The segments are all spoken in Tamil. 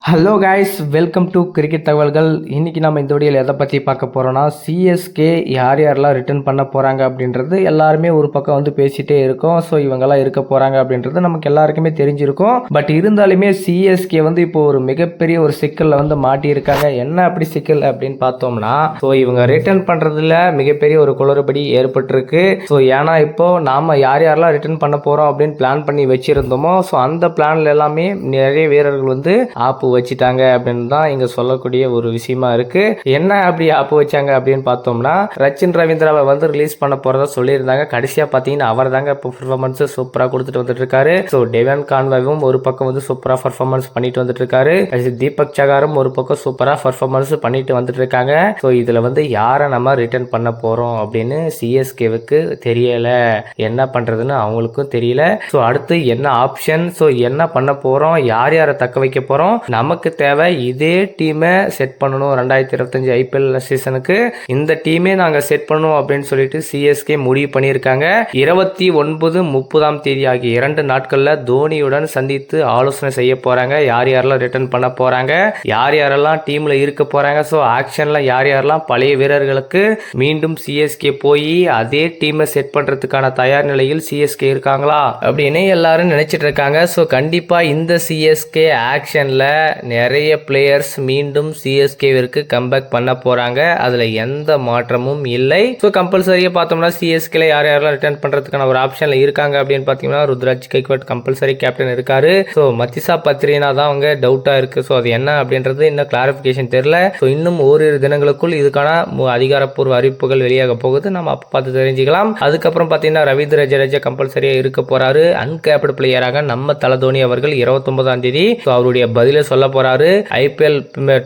Hello guys, welcome to cricket தகவல்கள். இன்றைக்கி நம்ம இந்த வீடியோவில் எதை பற்றி பார்க்க போகிறோன்னா, சிஎஸ்கே யார் யாரெல்லாம் ரிட்டர்ன் பண்ண போகிறாங்க அப்படின்றது எல்லாருமே ஒரு பக்கம் வந்து பேசிகிட்டே இருக்கோம். ஸோ இவங்கெல்லாம் இருக்க போகிறாங்க அப்படின்றது நமக்கு எல்லாருக்குமே தெரிஞ்சிருக்கும். பட் இருந்தாலுமே சிஎஸ்கே வந்து இப்போ ஒரு மிகப்பெரிய ஒரு சிக்கலில் வந்து மாட்டியிருக்காங்க. என்ன அப்படி சிக்கல் அப்படின்னு பார்த்தோம்னா, ஸோ இவங்க ரிட்டர்ன் பண்ணுறதுல மிகப்பெரிய ஒரு குளறுபடி ஏற்பட்டிருக்கு. ஸோ ஏன்னா இப்போது நாம் யார் யாரெல்லாம் ரிட்டர்ன் பண்ண போகிறோம் அப்படின்னு பிளான் பண்ணி வச்சுருந்தோமோ, ஸோ அந்த பிளான்ல எல்லாமே நிறைய வீரர்கள் வந்து ஆப்பு வச்சுட்டாங்க அப்படின்னு தான் இங்க சொல்லக்கூடிய ஒரு விஷயமா இருக்கு. என்ன அப்படி ஆப்பு வச்சாங்க அப்படின்னு பார்த்தோம்னா, ரச்சின் ரவீந்திராவை வந்து ரிலீஸ் பண்ண போறதா சொல்லியிருந்தாங்க. கடைசியா பாத்தீங்கன்னா அவர் தாங்க பெர்ஃபார்மன்ஸ் சூப்பரா கொடுத்துட்டு வந்துட்டு இருக்காரு. ஸோ டெவன் கான்வேவும் ஒரு பக்கம் வந்து சூப்பரா பெர்ஃபார்மன்ஸ் பண்ணிட்டு வந்துட்டு இருக்காரு. தீபக் சகாரும் ஒரு பக்கம் சூப்பரா பெர்ஃபார்மன்ஸ் பண்ணிட்டு வந்துட்டு இருக்காங்க. ஸோ இதுல வந்து யாரை நம்ம ரிட்டர்ன் பண்ண போறோம் அப்படின்னு சிஎஸ்கேவுக்கு தெரியல. என்ன பண்றதுன்னு அவங்களுக்கும் தெரியல. ஸோ அடுத்து என்ன ஆப்ஷன், ஸோ என்ன பண்ண போறோம், யார் யாரை தக்க வைக்க போறோம், நமக்கு தேவை இதே டீமை செட் பண்ணணும். 2025 ஐபிஎல் சீசனுக்கு இந்த டீமே நாங்கள் செட் பண்ணணும் அப்படின்னு சொல்லிட்டு சிஎஸ்கே முடிவு பண்ணியிருக்காங்க. 29, 30ஆம் தேதி ஆகிய 2 நாட்களில் தோனியுடன் சந்தித்து ஆலோசனை செய்ய போறாங்க. யார் யாரெல்லாம் ரிட்டர்ன் பண்ண போறாங்க, யார் யாரெல்லாம் டீம்ல இருக்க போறாங்க, ஸோ ஆக்ஷன்ல யார் யாரெல்லாம் பழைய வீரர்களுக்கு மீண்டும் சிஎஸ்கே போய் அதே டீமை செட் பண்றதுக்கான தயார் நிலையில் சிஎஸ்கே இருக்காங்களா அப்படின்னு எல்லாரும் நினைச்சிட்டு இருக்காங்க. ஸோ கண்டிப்பா இந்த சிஎஸ்கே ஆக்ஷன்ல நிறைய பிளேயர்ஸ் மீண்டும் சிஎஸ்கேவிற்கு கம்பேக் பண்ண போறாங்க. அதுல எந்த மாற்றமும் இல்லை. ஸோ கம்பல்சரியா பார்த்தோம்னா சிஎஸ்கேல யார் யாரெல்லாம் ரிட்டர்ன் பண்றதுக்கான ஒரு ஆப்ஷன்ல இருக்காங்க அப்படின்னு பார்த்தீங்கன்னா, ருத்ராஜ் கைக்வாட் கம்பல்சரி கேப்டன் இருக்காரு. ஸோ மத்திசா பத்ரினா தான் அவங்க டவுட்டா இருக்கு. ஸோ அது என்ன அப்படின்றது இன்னும் கிளாரிபிகேஷன் தெரியல. ஸோ இன்னும் ஓரிரு தினங்களுக்குள் இதுக்கான அதிகாரப்பூர்வ அறிவிப்புகள் வெளியாக போகுது. நம்ம அப்ப பார்த்து தெரிஞ்சுக்கலாம். அதுக்கப்புறம் பார்த்தீங்கன்னா ரவீந்திர ஜடேஜா கம்பல்சரியா இருக்க போறாரு. அன்கேப்டு பிளேயராக நம்ம தல தோனி அவர்கள் 29ஆம் தேதி அவருடைய பதில சொல்ல போறாரு. ஐபிஎல்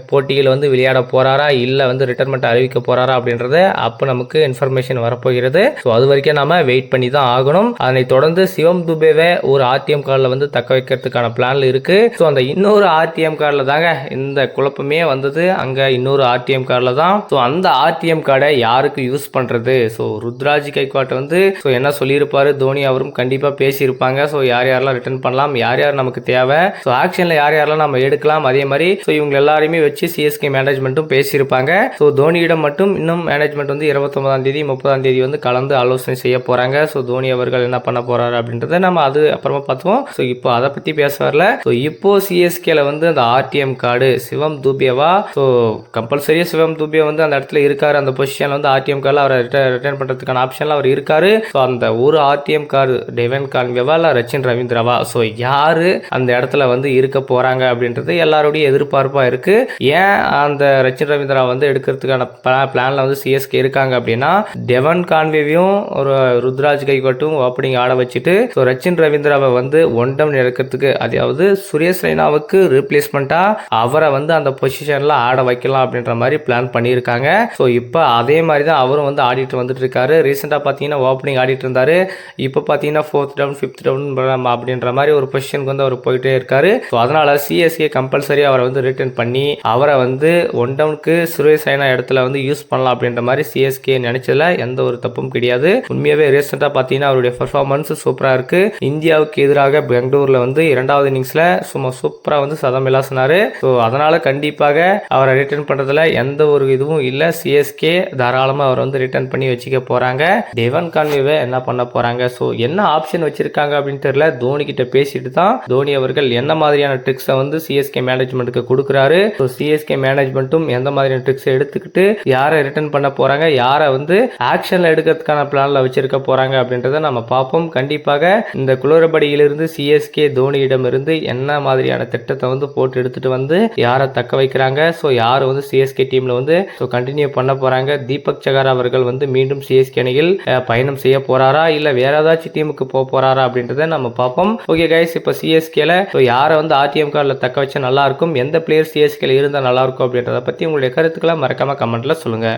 போட்டியில் வந்து விளையாட போறாரா இல்ல வந்து ரிட்டையர்மெண்ட் அறிவிக்க போறாரா அப்படின்றத அப்ப நமக்கு இன்ஃபர்மேஷன் வரப்போகிறது. ஸோ அது வரைக்கும் நாம வெயிட் பண்ணி தான் ஆகணும். அதனை தொடர்ந்து சிவம் துபேவை ஒரு ஆர்டிஎம் கார்டில் வந்து தக்க வைக்கிறதுக்கான பிளான்ல இருக்கு. ஸோ அந்த இன்னொரு ஆர்டிஎம் கார்டில் தாங்க இந்த குழப்பமே வந்தது. அங்க இன்னொரு ஆர்டிஎம் கார்டில் தான். ஸோ அந்த ஆர்டிஎம் கார்டை யாருக்கு யூஸ் பண்றது, ஸோ ருத்ராஜ் கைக்வாட் வந்து ஸோ என்ன சொல்லியிருப்பாரு, தோனி அவரும் கண்டிப்பா பேசியிருப்பாங்க. ஸோ யார் யாரெல்லாம் ரிட்டர்ன் பண்ணலாம், யார் யார் நமக்கு தேவை, ஸோ ஆக்ஷன்ல யார் யாரெல்லாம் நம்ம எடுக்கலாம், அதே மாதிரி ஸோ இவங்க எல்லாரையுமே வச்சு சிஎஸ்கே மேனேஜ்மெண்ட்டும் பேசியிருப்பாங்க. ஸோ தோனியிடம் மட்டும் இன்னும் மேனேஜ்மெண்ட் வந்து 29ஆம் தேதி 30ஆம் தேதி வந்து கலந்து ஆலோசனை செய்ய போறாங்க. ஸோ தோனி அவர்கள் என்ன பண்ண போறாரு அப்படின்றத நம்ம அது அப்புறமா பார்த்துவோம். ஸோ இப்போ அதை பத்தி பேச வரல. ஸோ இப்போ சிஎஸ்கேல வந்து அந்த ஆர்டிஎம் கார்டு சிவம் துபேவா, ஸோ கம்பல்சரியா சிவம் துபே வந்து அந்த இடத்துல இருக்காரு. அந்த பொசிஷன்ல வந்து ஆர்டிஎம் கார்டில் அவரை ரிட்டர்ன் பண்றதுக்கான ஆப்ஷன்ல அவர் இருக்காரு. ஸோ அந்த ஒரு ஆர்டிஎம் கார்டு டெவன் கான்வேவா இல்ல ரச்சின் ரவீந்திராவா, ஸோ யாரு அந்த இடத்துல வந்து இருக்க போறாங்க அப்படின்றது எல்லாருடைய எதிர்பார்ப்பா இருக்கு. ஏன் அந்த ரச்சின் ரவீந்திரா வந்து எடுக்கிறதுக்கான பிளான்ல வந்து சிஎஸ்கே இருக்காங்க அப்படின்னா, டெவன் கான்வேவையும் ஒரு ருத்ராஜ் கைக்வாட்டும் ஓப்பனிங் ஆட வச்சுட்டு ஸோ ரச்சின் ரவீந்திராவை வந்து ஒன் டவுன் எடுக்கிறதுக்கு, அதாவது சுரேஷ் ரெய்னாவுக்கு ரீப்ளேஸ்மெண்டா அவரை வந்து அந்த பொசிஷன்ல ஆட வைக்கலாம் அப்படின்ற மாதிரி பிளான் பண்ணியிருக்காங்க. ஸோ இப்போ அதே மாதிரி தான் அவரும் வந்து ஆடிட்டு வந்துட்டு இருக்காரு. ரீசெண்டா பார்த்தீங்கன்னா ஓப்பனிங் ஆடிட்டு இருந்தாரு. இப்போ பார்த்தீங்கன்னா 4th டவுன் 5th டவுன் அப்படின்ற மாதிரி ஒரு பொசிஷனுக்கு வந்து அவர் போயிட்டே இருக்காரு. ஸோ அதனால சிஎஸ்கே கம்பல்சரி அவரை வந்து ரிட்டர்ன் பண்ணி அவரை வந்து ஒன் டவுனுக்கு சுரேஷ் ரெய்னா இடத்துல வந்து யூஸ் பண்ணலாம் அப்படின்ற மாதிரி சிஎஸ்கே நினைச்சதுல எந்த ஒரு தப்பும் கிடையாது. உண்மையாவே ரீசெண்டா பார்த்தீங்கன்னா அவருடைய பெர்ஃபார்மன்ஸ் சூப்பரா இருக்கு. இந்தியாவுக்கு எதிராக பெங்களூர்ல வந்து 2வது இன்னிங்ஸ்ல சும்மா சூப்பரா வந்து சதம் விளாசினாரு. ஸோ அதனால கண்டிப்பாக அவரை ரிட்டர்ன் பண்றதுல எந்த ஒரு இதுவும் இல்ல. சிஎஸ்கே தாராளமா அவர் வந்து ரிட்டர்ன் பண்ணி வச்சுக்க போறாங்க. டெவன் கான்வேவை என்ன பண்ண போறாங்க, ஸோ என்ன ஆப்ஷன் வச்சிருக்காங்க அப்படின்னு தெரியல. தோனி கிட்ட பேசிட்டு தான் தோனி அவர்கள் என்ன மாதிரியான ட்ரிக்ஸை வந்து சிஎஸ்கே மேனேஜ்மெண்ட்டுக்கு கொடுக்குறாரு. ஸோ சிஎஸ்கே மேனேஜ்மெண்ட்டும் எந்த மாதிரியான ட்ரிக்ஸை எடுத்துக்கிட்டு யாரை ரிட்டர்ன் பண்ண போறாங்க, யாரை வந்து ஆக்ஷன்ல எடுக்கிறதுக்கான பிளான்ல வச்சிருக்க போறாங்க அப்படின்றத நம்ம பார்ப்போம். கண்டிப்பாக இந்த குளறுபடியிலிருந்து சிஎஸ்கே தோனியிடம் இருந்து என்ன மாதிரியான திட்டத்தை வந்து போட்டு எடுத்துட்டு வந்து யாரை தக்க வைக்கிறாங்க, ஸோ யார் வந்து சிஎஸ்கே டீம்ல வந்து ஸோ கண்டினியூ பண்ண போறாங்க. தீபக் சகார் அவர்கள் வந்து மீண்டும் சிஎஸ்கே அணியில் பயணம் செய்ய போறாரா இல்ல வேற ஏதாச்சும் டீமுக்கு போக போறாரா அப்படின்றத நம்ம பார்ப்போம். ஓகே கைஸ், இப்போ சிஎஸ்கேல யாரை வந்து ஆர்டிஎம் கார்டில் தக்க வச்சா நல்லா இருக்கும், எந்த பிளேயர் சிஎஸ்கேல இருந்தால் நல்லா இருக்கும் அப்படின்றத பற்றி உங்களுடைய கருத்துக்களை மறக்காம கமெண்ட்ல சொல்லுங்க.